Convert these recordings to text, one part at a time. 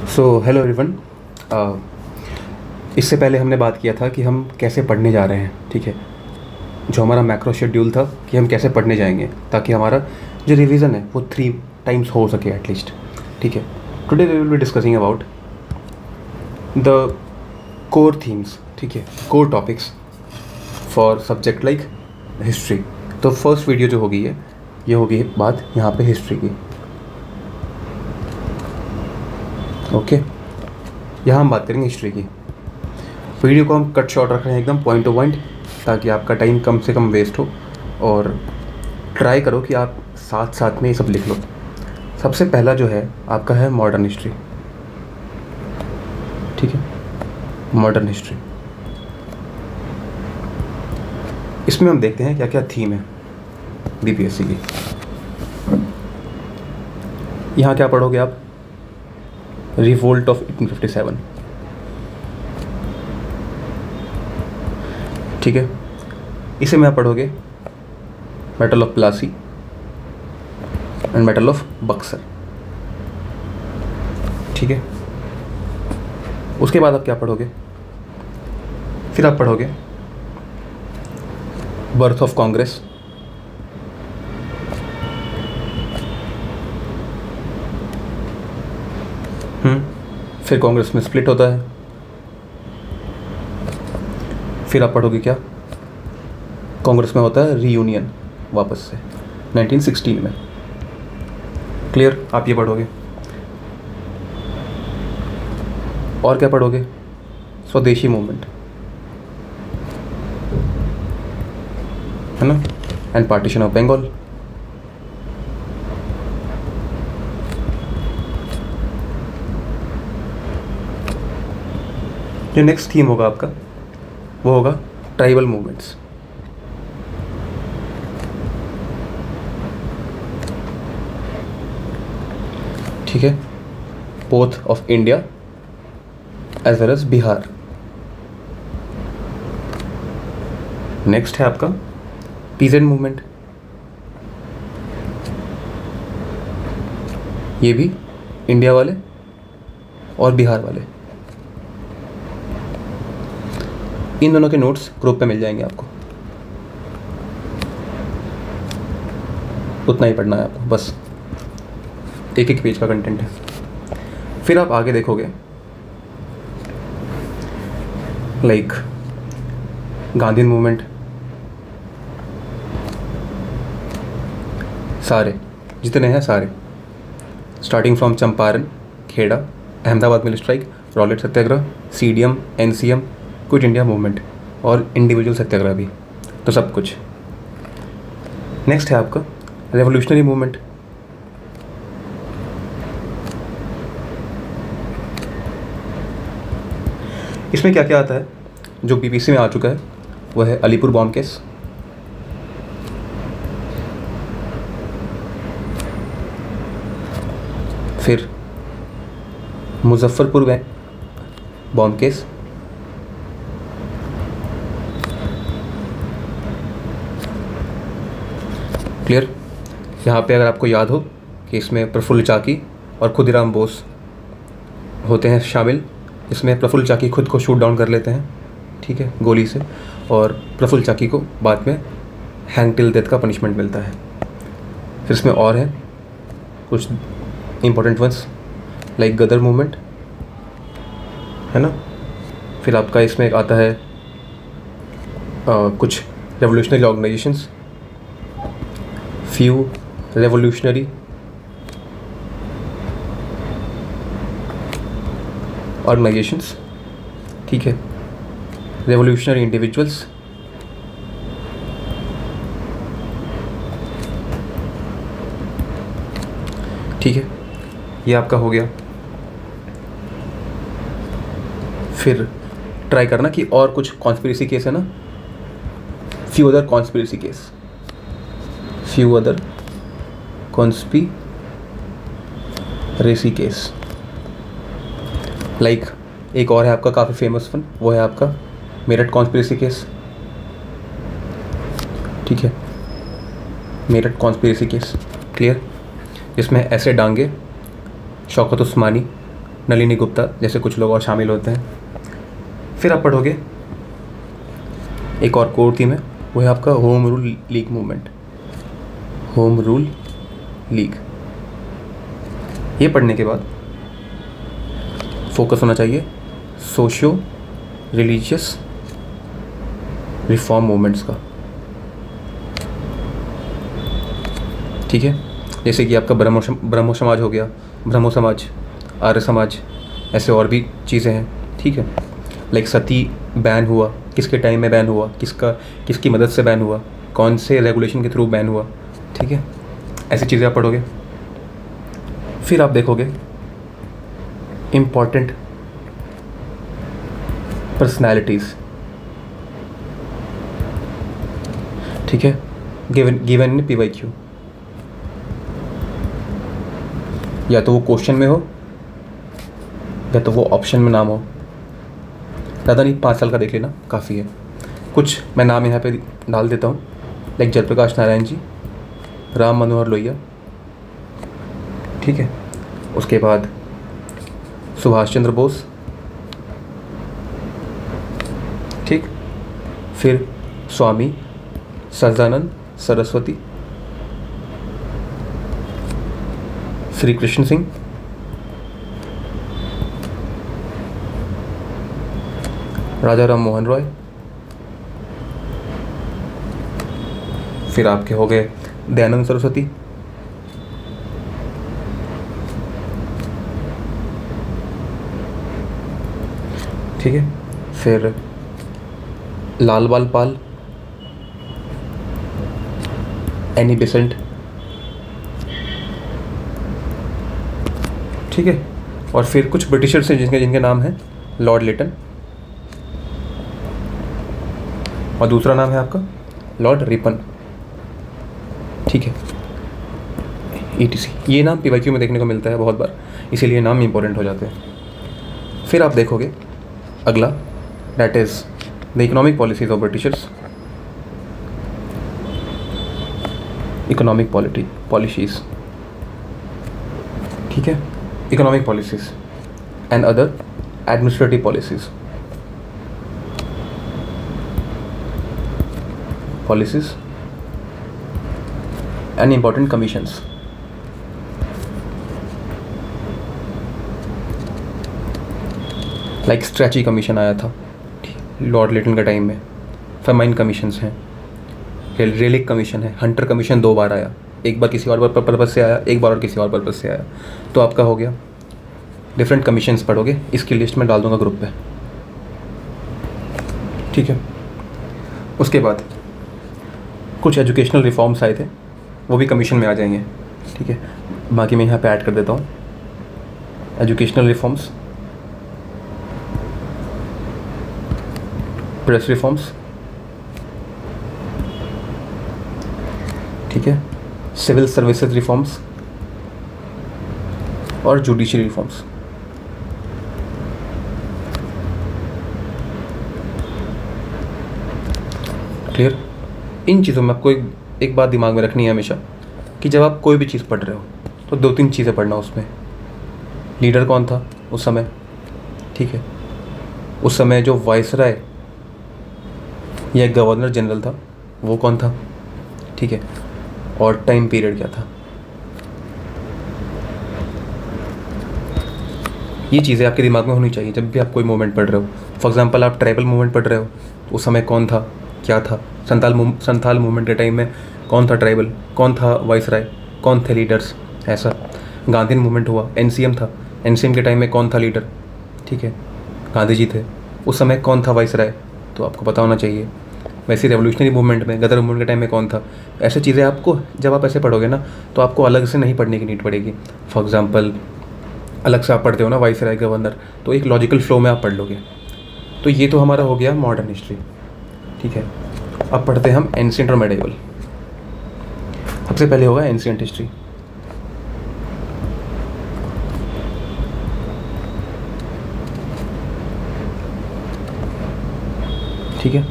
So hello everyone. इससे पहले हमने बात किया था कि हम कैसे पढ़ने जा रहे हैं, ठीक है। जो हमारा मैक्रो शेड्यूल था कि हम कैसे पढ़ने जाएंगे ताकि हमारा जो रिवीजन है वो 3 टाइम्स हो सके एटलीस्ट, ठीक है। Today we will be discussing about the core themes, ठीक है, core topics for subject like history. तो फर्स्ट वीडियो जो होगी ये होगी बात यहाँ पे हिस्ट्री की, ओके। यहाँ हम बात करेंगे हिस्ट्री की। वीडियो को हम कट शॉर्ट रख रहे हैं, एकदम पॉइंट टू पॉइंट, ताकि आपका टाइम कम से कम वेस्ट हो। और ट्राई करो कि आप साथ साथ में ये सब लिख लो। सबसे पहला जो है आपका है मॉडर्न हिस्ट्री, ठीक है। मॉडर्न हिस्ट्री, इसमें हम देखते हैं क्या क्या थीम है बीपीएससी की। यहाँ क्या पढ़ोगे आप? रिवोल्ट ऑफ 1857, ठीक है। इसे में आप पढ़ोगे battle of Plassey and battle of Buxar, ठीक है। उसके बाद आप क्या पढ़ोगे? फिर आप पढ़ोगे बर्थ ऑफ कांग्रेस, फिर कांग्रेस में स्प्लिट होता है। फिर आप पढ़ोगे क्या? कांग्रेस में होता है रीयूनियन वापस से 1916 में। क्लियर? आप ये पढ़ोगे। और क्या पढ़ोगे? स्वदेशी मूवमेंट, है ना, एंड पार्टीशन ऑफ बंगाल। जो नेक्स्ट थीम होगा आपका वो होगा ट्राइबल मूवमेंट्स, ठीक है, both of India as well as Bihar. Next है आपका पीजेंट मूवमेंट, ये भी इंडिया वाले और बिहार वाले। इन दोनों के नोट्स ग्रुप पे मिल जाएंगे आपको, उतना ही पढ़ना है आपको, बस एक एक पेज का कंटेंट है। फिर आप आगे देखोगे लाइक गांधी मूवमेंट, सारे जितने हैं सारे, starting from Champaran, Kheda, Ahmedabad mill strike, Rowlatt satyagraha, CDM, NCM, quit India movement और इंडिविजुअल सत्याग्रह भी, तो सब कुछ। नेक्स्ट है आपका रेवोल्यूशनरी मूवमेंट, इसमें क्या क्या आता है जो बीबीसी में आ चुका है वो है अलीपुर बॉम्ब केस, फिर मुजफ्फरपुर में बॉम्ब केस, क्लियर। यहाँ पे अगर आपको याद हो कि इसमें प्रफुल्ल चाकी और खुदीराम बोस होते हैं शामिल। इसमें प्रफुल्ल चाकी खुद को शूट डाउन कर लेते हैं, ठीक है, गोली से, और प्रफुल्ल चाकी को बाद में हैंग टिल डेथ का पनिशमेंट मिलता है। फिर इसमें और है कुछ इम्पोर्टेंट वंस लाइक गदर मूवमेंट, है ना। फिर आपका इसमें आता है कुछ revolutionary organisations, few revolutionary organisations, ठीक है, रेवोल्यूशनरी इंडिविजुअल्स, ठीक है, ये आपका हो गया। फिर ट्राई करना कि और कुछ कॉन्स्पिरेसी केस है ना, few other conspiracy case, few other conspiracy case. Like एक और है आपका काफ़ी फेमस वन, वो है आपका मेरठ कॉन्स्पिरेसी केस, ठीक है, मेरठ कॉन्स्पिरेसी केस, क्लियर। जिसमें ऐसे डांगे, शौकत उस्मानी, नलिनी गुप्ता जैसे कुछ लोग और शामिल होते हैं। फिर आप पढ़ोगे एक और कोर थीम है, वो है आपका home rule league movement. Home rule league, ये पढ़ने के बाद फोकस होना चाहिए सोशियो रिलीजियस रिफॉर्म मूवमेंट्स का। ठीक है, जैसे कि आपका ब्रह्मो समाज हो गया, ब्रह्मो समाज, आर्य समाज, ऐसे और भी चीज़ें हैं। ठीक है, लाइक सती बैन हुआ, किसके टाइम में बैन हुआ, किसकी मदद से बैन हुआ, कौन से रेगुलेशन के थ्रू बैन हुआ। ठीक है, ऐसी चीज़ें आप पढ़ोगे। फिर आप देखोगे इम्पॉर्टेंट पर्सनैलिटीज़। ठीक है, गिवन इन PYQ, या तो वो क्वेश्चन में हो या तो वो ऑप्शन में नाम हो। ज़्यादा नहीं, 5 साल का देख लेना काफ़ी है। कुछ मैं नाम यहाँ पे डाल देता हूँ, लाइक जयप्रकाश नारायण जी, राम मनोहर लोहिया। ठीक है, उसके बाद सुभाष चंद्र बोस। ठीक, फिर स्वामी सदानंद सरस्वती, श्री कृष्ण सिंह, राजा राम मोहन रॉय। फिर आपके हो गए दयानंद सरस्वती। ठीक है, फिर लाल बाल पाल, एनी बेसेंट। ठीक है, और फिर कुछ ब्रिटिशर्स हैं जिनके नाम हैं लॉर्ड लिटन, और दूसरा नाम है आपका लॉर्ड रिपन। ठीक है, ETC, ये नाम PYQ में देखने को मिलता है बहुत बार, इसीलिए नाम इंपॉर्टेंट हो जाते हैं। फिर आप देखोगे अगला, that is the economic policies of Britishers. Economic policies, ठीक है, economic policies and other administrative policies and important commissions. Like Strachey commission आया था लॉर्ड लिटन के टाइम में, फेमाइन कमीशंस हैं, रेलिक कमीशन है, हंटर कमीशन 2 बार आया, एक बार किसी और पर्पज़ से आया, एक बार और किसी और पर्पज़ से आया। तो आपका हो गया, डिफरेंट कमीशंस पढ़ोगे, इसकी लिस्ट में डाल दूंगा ग्रुप पे। ठीक है, उसके बाद कुछ एजुकेशनल रिफॉर्म्स आए थे, वो भी कमीशन में आ जाएंगे। ठीक है, बाकी मैं यहाँ पे ऐड कर देता हूँ एजुकेशनल रिफॉर्म्स, प्रेस रिफॉर्म्स, ठीक है, सिविल सर्विसेज रिफॉर्म्स और जुडिशरी रिफॉर्म्स। क्लियर? इन चीज़ों में आपको एक बात दिमाग में रखनी है हमेशा कि जब आप कोई भी चीज़ पढ़ रहे हो तो 2-3 चीज़ें पढ़ना उसमें। लीडर कौन था उस समय, ठीक है, उस समय जो वाइसराय या गवर्नर जनरल था वो कौन था, ठीक है, और टाइम पीरियड क्या था। ये चीज़ें आपके दिमाग में होनी चाहिए जब भी आप कोई मूवमेंट पढ़ रहे हो। फॉर एग्जांपल आप ट्राइबल मूवमेंट पढ़ रहे हो, उस समय कौन था, क्या था। संथाल मूवमेंट के टाइम में कौन था ट्राइबल, कौन था वाइसराय, कौन थे लीडर्स, ऐसा। गांधी मूवमेंट हुआ, NCM था, NCM के टाइम में कौन था लीडर, ठीक है, गांधी जी थे, उस समय कौन था वाइसराय, तो आपको पता होना चाहिए। वैसे रेवोल्यूशनरी मूवमेंट में, गदर मूवमेंट के टाइम में कौन था। ऐसी चीज़ें आपको जब आप ऐसे पढ़ोगे ना तो आपको अलग से नहीं पढ़ने की नीड पड़ेगी। फॉर एग्जांपल अलग से आप पढ़ते हो ना वाइसराय, गवर्नर, तो एक लॉजिकल फ्लो में आप पढ़ लोगे। तो ये तो हमारा हो गया मॉडर्न हिस्ट्री, ठीक है। अब पढ़ते हैं हम एंशिएंट और मेडिवल। सबसे पहले होगा एंशिएंट हिस्ट्री। ठीक है,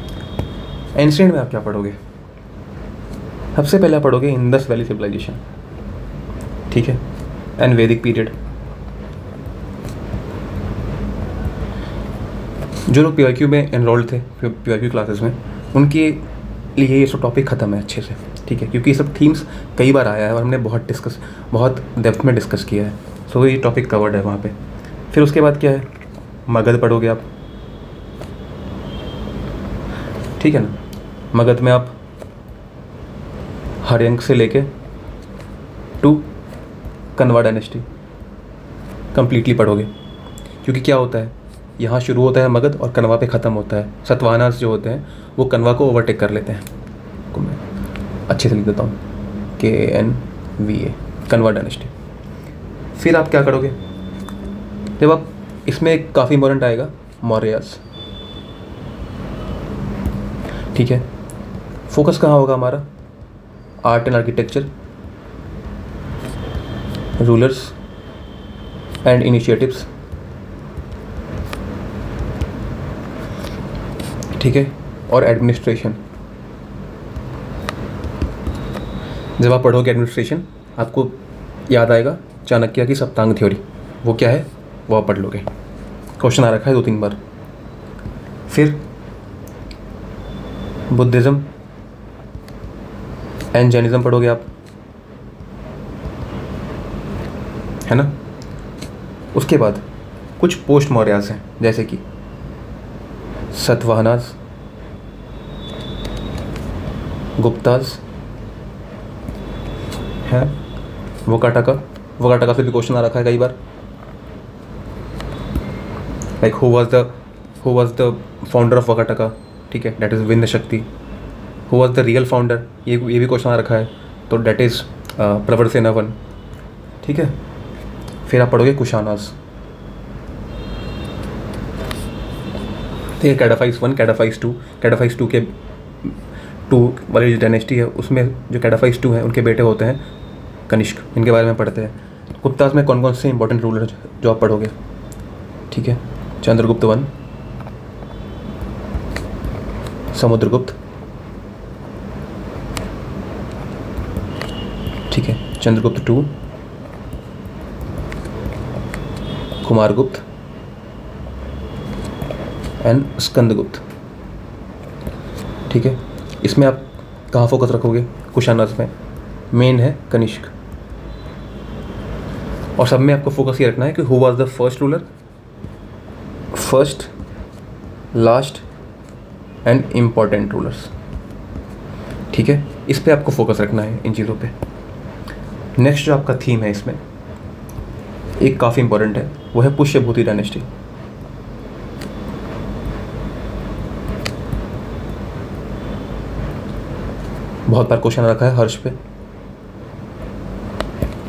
एंशिएंट में आप क्या पढ़ोगे, सबसे पहले आप पढ़ोगे इंडस वैली सिविलाइजेशन, ठीक है, एंड वैदिक पीरियड। जो लोग पीवाईक्यू में एनरोल्ड थे पीवाईक्यू क्लासेस में, उनके लिए ये सब टॉपिक ख़त्म है अच्छे से, ठीक है, क्योंकि ये सब थीम्स कई बार आया है और हमने बहुत डेप्थ में डिस्कस किया है। सो ये टॉपिक कवर्ड है वहाँ पे। फिर उसके बाद क्या है, मगध पढ़ोगे आप, ठीक है ना। मगध में आप हर्यंक से लेके टू कन्वा डायनेस्टी कंप्लीटली पढ़ोगे, क्योंकि क्या होता है, यहाँ शुरू होता है मगध और कन्वा पे ख़त्म होता है। सतवाहनास जो होते हैं वो कन्वा को ओवरटेक कर लेते हैं। को मैं अच्छे से लिख देता हूँ, KNVA, कन्वा डायनेस्टी। फिर आप क्या करोगे, जब आप इसमें काफ़ी इंपॉर्टेंट आएगा मौर्यास, ठीक है। फोकस कहाँ होगा हमारा, art and architecture, rulers and initiatives, ठीक है, और एडमिनिस्ट्रेशन। जब आप पढ़ोगे एडमिनिस्ट्रेशन, आपको याद आएगा चाणक्य की सप्तांग थ्योरी, वो क्या है वो आप पढ़ लोगे, क्वेश्चन आ रखा है 2-3 बार। फिर बुद्धिज़्म एंड जैनिज़्म पढ़ोगे आप, है ना। उसके बाद कुछ पोस्ट मौर्यास हैं, जैसे कि सतवाहनास, गुप्तास है, वकाटका से भी क्वेश्चन आ रखा है कई बार, like who was the founder of Vakataka, ठीक है, that is Vindhya Shakti. Who was the real founder, ये भी क्वेश्चन आ रखा है, तो दैट इज़ प्रवरसेना वन, ठीक है। फिर आप पढ़ोगे कुशानास, ठीक है, कैडाफाइस 1, कैडाफाइस 2, कैडाफाइस 2 के 2 वाली जो डायनेस्टी है उसमें जो कैडाफाइस 2 है उनके बेटे होते हैं कनिष्क, इनके बारे में पढ़ते हैं। गुप्तास में कौन कौन से इंपॉर्टेंट रूलर जो आप पढ़ोगे, ठीक है, चंद्रगुप्त 1, समुद्रगुप्त, ठीक है, चंद्रगुप्त 2, कुमारगुप्त एंड स्कंदगुप्त, ठीक है। इसमें आप कहाँ फोकस रखोगे, कुशानास में मेन है कनिष्क, और सब में आपको फोकस ये रखना है कि who was the first ruler, first, last and important rulers, ठीक है। इस पे आपको फोकस रखना है, इन चीज़ों पे। नेक्स्ट जो आपका थीम है इसमें एक काफ़ी इंपॉर्टेंट है, वो है पुष्यभूति डायनेस्टी। बहुत बार क्वेश्चन रखा है हर्ष पे।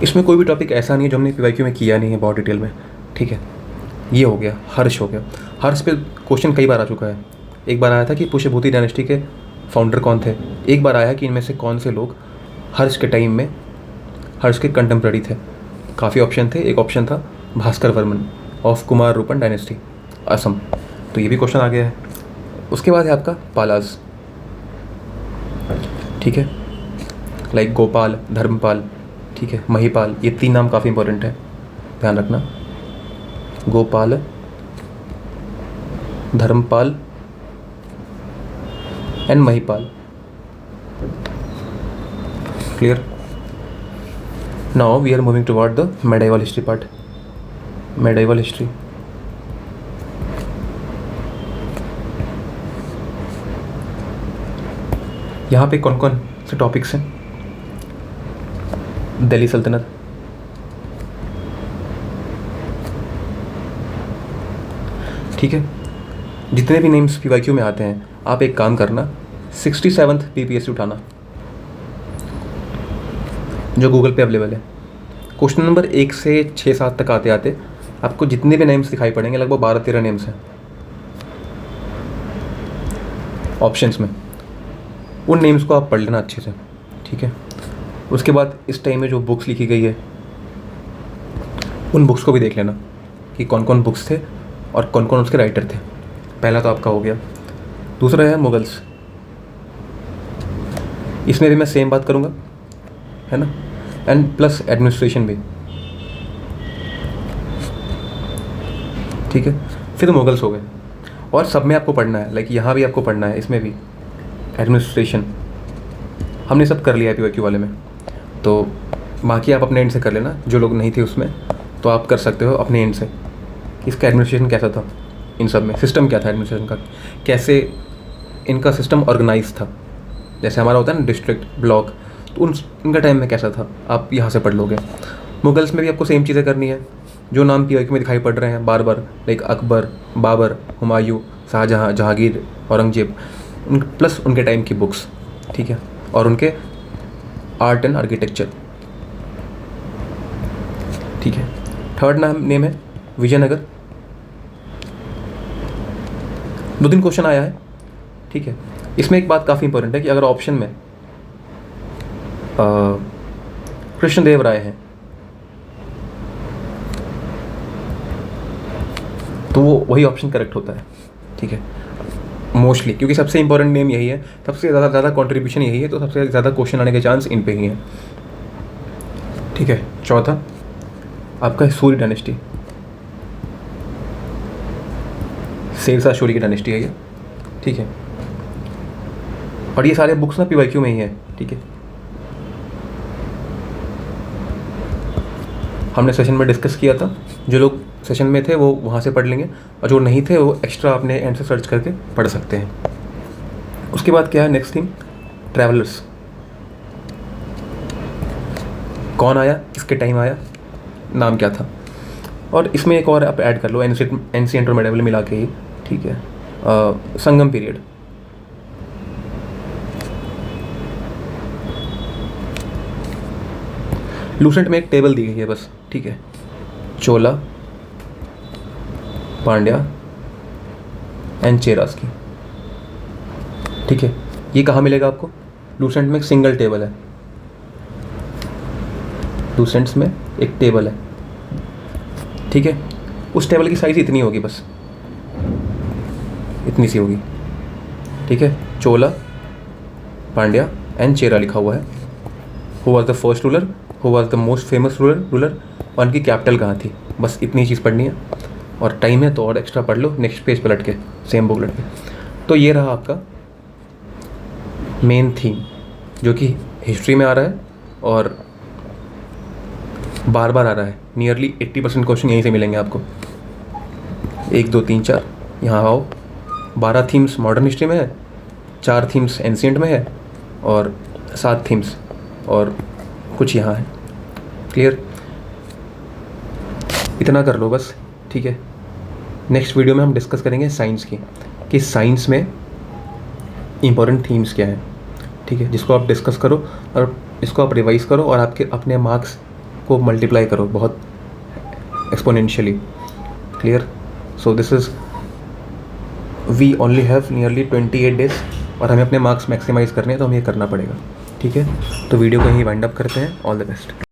इसमें कोई भी टॉपिक ऐसा नहीं है जो हमने पीवाईक्यू में किया नहीं है बहुत डिटेल में, ठीक है। ये हो गया, हर्ष हो गया। हर्ष पे क्वेश्चन कई बार आ चुका है। एक बार आया था कि पुष्यभूति डायनेस्टी के फाउंडर कौन थे, एक बार आया कि इनमें से कौन से लोग हर्ष के टाइम में हर्ष के कंटेम्प्रेरी थे। काफ़ी ऑप्शन थे, एक ऑप्शन था Bhaskar Varman of Kumar Rupan dynasty, Assam, तो ये भी क्वेश्चन आ गया है। उसके बाद है आपका पालाज, ठीक है, लाइक गोपाल, धर्मपाल, ठीक है, महिपाल, ये 3 नाम काफ़ी इंपॉर्टेंट है, ध्यान रखना। Gopal, Dharmapal and Mahipal, clear. Now we are moving toward the medieval history part. Medieval history, यहाँ पे कौन कौन से टॉपिक्स हैं, दिल्ली सल्तनत, ठीक है। जितने भी नेम्स पीवाईक्यू में आते हैं, आप एक काम करना, 67th PPSC उठाना जो गूगल पे अवेलेबल है। क्वेश्चन नंबर 1 से 6-7 तक आते आते आपको जितने भी नेम्स दिखाई पड़ेंगे, लगभग 12-13 नेम्स हैं ऑप्शंस में, उन नेम्स को आप पढ़ लेना अच्छे से, ठीक है। उसके बाद इस टाइम में जो बुक्स लिखी गई है उन बुक्स को भी देख लेना कि कौन कौन बुक्स थे और कौन कौन उसके राइटर थे। पहला तो आपका हो गया। दूसरा है मुगल्स, इसमें भी मैं सेम बात करूँगा, है ना, एंड प्लस एडमिनिस्ट्रेशन भी, ठीक है। फिर मुगल्स हो गए। और सब में आपको पढ़ना है, लाइक यहाँ भी आपको पढ़ना है, इसमें भी एडमिनिस्ट्रेशन हमने सब कर लिया है PYQ वाले में। तो बाकी आप अपने एंड से कर लेना, जो लोग नहीं थे उसमें तो आप कर सकते हो अपने एंड से। इसका एडमिनिस्ट्रेशन कैसा था, इन सब में सिस्टम क्या था एडमिनिस्ट्रेशन का, कैसे इनका सिस्टम ऑर्गेनाइज था, जैसे हमारा होता है ना डिस्ट्रिक्ट, ब्लॉक, तो उनका टाइम में कैसा था, आप यहाँ से पढ़ लोगे। मुगल्स में भी आपको सेम चीज़ें करनी है जो नाम PYQ में दिखाई पड़ रहे हैं बार बार, लाइक अकबर, बाबर, हुमायूं, शाहजहाँ, जहांगीर, औरंगजेब, प्लस उनके टाइम की बुक्स, ठीक है, और उनके आर्ट एंड आर्किटेक्चर, ठीक है। थर्ड नेम है विजयनगर। 2-3 क्वेश्चन आया है, ठीक है। इसमें एक बात काफ़ी इंपॉर्टेंट है कि अगर ऑप्शन में कृष्णदेव राय हैं तो वो वही ऑप्शन करेक्ट होता है, ठीक है, मोस्टली, क्योंकि सबसे इंपॉर्टेंट नेम यही है, सबसे ज़्यादा कंट्रीब्यूशन यही है, तो सबसे ज़्यादा क्वेश्चन आने के चांस इन पे ही हैं, ठीक है। चौथा आपका सूर्य डायनेस्टी, शेरशाह सूरी की डायनेस्टी है ये, ठीक है। और ये सारे बुक्स ना PYQ में ही है, ठीक है। हमने सेशन में डिस्कस किया था, जो लोग सेशन में थे वो वहाँ से पढ़ लेंगे, और जो नहीं थे वो एक्स्ट्रा अपने एंड से सर्च करके पढ़ सकते हैं। उसके बाद क्या है नेक्स्ट थिंग, ट्रैवलर्स, कौन आया, किसके टाइम आया, नाम क्या था। और इसमें एक और आप ऐड कर लो, एंशिएंट और मेडिवल मिला के ही, ठीक है। संगम पीरियड, लूसेंट में एक टेबल दी गई है बस, ठीक है। चोला, पांड्या एंड चेरास की, ठीक है। ये कहाँ मिलेगा आपको, लूसेंट में एक सिंगल टेबल है, लूसेंट्स में एक टेबल है, ठीक है। उस टेबल की साइज़ इतनी होगी, बस इतनी सी होगी, ठीक है। चोला, पांड्या एंड चेरा लिखा हुआ है। Who was the first ruler, who was the most famous ruler, और उनकी कैपिटल कहाँ थी, बस इतनी चीज़ पढ़नी है। और टाइम है तो और एक्स्ट्रा पढ़ लो नेक्स्ट पेज पर लट के, सेम बुक लट के। तो ये रहा आपका मेन थीम, जो कि हिस्ट्री में आ रहा है और बार बार आ रहा है। नियरली 80% क्वेश्चन यहीं से मिलेंगे आपको। 1 2 3 4 यहाँ आओ। 12 थीम्स मॉडर्न हिस्ट्री में है, 4 थीम्स एंशिएंट में है, और 7 थीम्स और कुछ यहाँ है। क्लियर, इतना कर लो बस, ठीक है। नेक्स्ट वीडियो में हम डिस्कस करेंगे साइंस की, कि साइंस में इम्पोर्टेंट थीम्स क्या हैं, ठीक है, जिसको आप डिस्कस करो और इसको आप रिवाइज करो और आपके अपने मार्क्स को मल्टीप्लाई करो बहुत exponentially. Clear, so this is, we only have nearly 28 days और हमें अपने मार्क्स मैक्सिमाइज़ करने हैं, तो हमें ये करना पड़ेगा, ठीक है। तो वीडियो को यहीं वाइंड अप करते हैं। All the best.